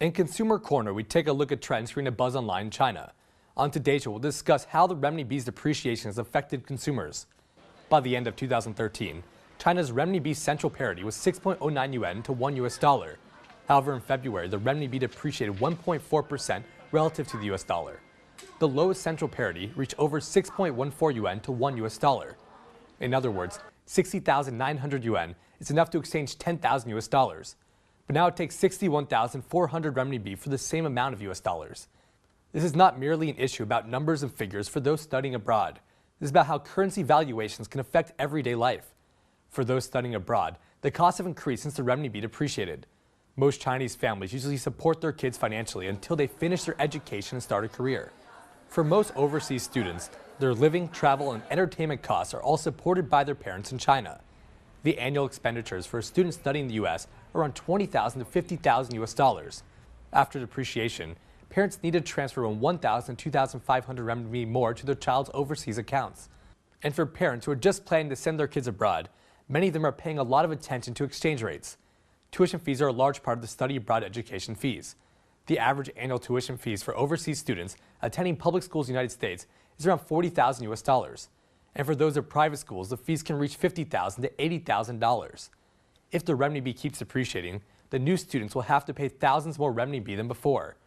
In Consumer Corner, we take a look at trends creating a buzz online in China. On today's show, we'll discuss how the renminbi's depreciation has affected consumers. By the end of 2013, China's renminbi central parity was 6.09 yuan to $1. However, in February, the renminbi depreciated 1.4% relative to the US dollar. The lowest central parity reached over 6.14 yuan to $1. In other words, 60,900 yuan is enough to exchange 10,000 US dollars. But now it takes 61,400 renminbi for the same amount of US dollars. This is not merely an issue about numbers and figures for those studying abroad. This is about how currency valuations can affect everyday life. For those studying abroad, the costs have increased since the renminbi depreciated. Most Chinese families usually support their kids financially until they finish their education and start a career. For most overseas students, their living, travel, and entertainment costs are all supported by their parents in China. The annual expenditures for a student studying in the U.S. are around 20,000 to 50,000 US dollars. After depreciation, parents need to transfer around 1,000 to 2,500 renminbi more to their child's overseas accounts. And for parents who are just planning to send their kids abroad, many of them are paying a lot of attention to exchange rates. Tuition fees are a large part of the study abroad education fees. The average annual tuition fees for overseas students attending public schools in the United States is around 40,000 US dollars. And for those at private schools, the fees can reach $50,000 to $80,000. If the renminbi keeps depreciating, the new students will have to pay thousands more renminbi than before.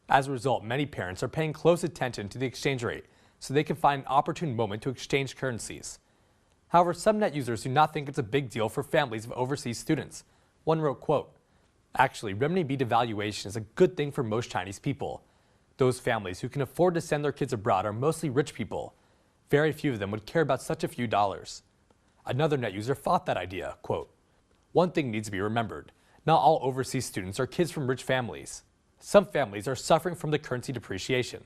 As a result, many parents are paying close attention to the exchange rate so they can find an opportune moment to exchange currencies. However, some net users do not think it's a big deal for families of overseas students. One wrote, quote, "Actually, renminbi devaluation is a good thing for most Chinese people. Those families who can afford to send their kids abroad are mostly rich people. Very few of them would care about such a few dollars." Another net user fought that idea, quote, "One thing needs to be remembered. Not all overseas students are kids from rich families. Some families are suffering from the currency depreciation."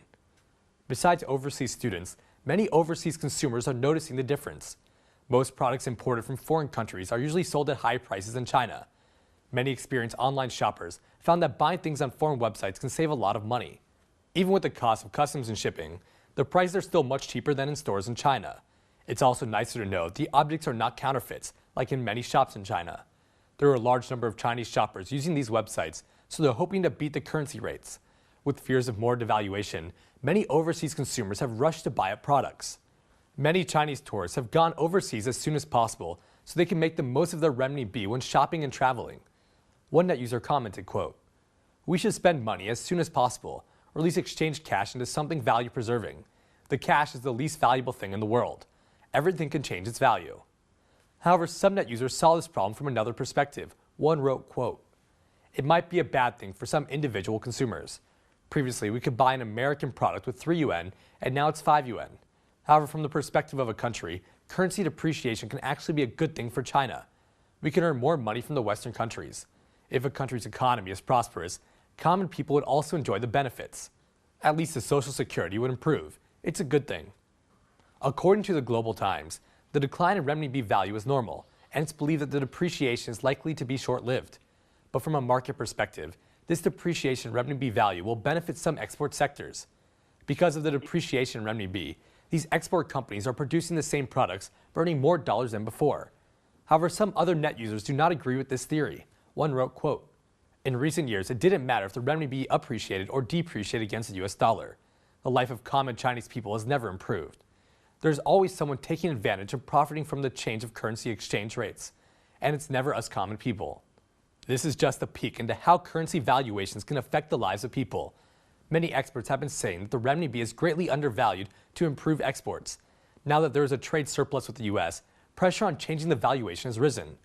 Besides overseas students, many overseas consumers are noticing the difference. Most products imported from foreign countries are usually sold at high prices in China. Many experienced online shoppers found that buying things on foreign websites can save a lot of money. Even with the cost of customs and shipping, the prices are still much cheaper than in stores in China. It's also nicer to know the objects are not counterfeits, like in many shops in China. There are a large number of Chinese shoppers using these websites, so they're hoping to beat the currency rates. With fears of more devaluation, many overseas consumers have rushed to buy up products. Many Chinese tourists have gone overseas as soon as possible so they can make the most of their renminbi when shopping and traveling. One net user commented, quote, "We should spend money as soon as possible, or at least exchange cash into something value-preserving. The cash is the least valuable thing in the world. Everything can change its value." However, some net users saw this problem from another perspective. One wrote, quote, "It might be a bad thing for some individual consumers. Previously, we could buy an American product with 3 yuan, and now it's 5 yuan. However, from the perspective of a country, currency depreciation can actually be a good thing for China. We can earn more money from the Western countries. If a country's economy is prosperous, common people would also enjoy the benefits. At least the social security would improve. It's a good thing." According to the Global Times, the decline in renminbi value is normal, and it's believed that the depreciation is likely to be short-lived. But from a market perspective, this depreciation in renminbi value will benefit some export sectors. Because of the depreciation in renminbi, these export companies are producing the same products, but earning more dollars than before. However, some other net users do not agree with this theory. One wrote, quote, "In recent years, it didn't matter if the renminbi appreciated or depreciated against the US dollar. The life of common Chinese people has never improved. There's always someone taking advantage and profiting from the change of currency exchange rates. And it's never us common people. This is just a peek into how currency valuations can affect the lives of people. Many experts have been saying that the renminbi is greatly undervalued to improve exports. Now that there is a trade surplus with the US, pressure on changing the valuation has risen.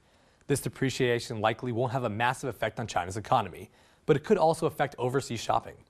This depreciation likely won't have a massive effect on China's economy, but it could also affect overseas shopping."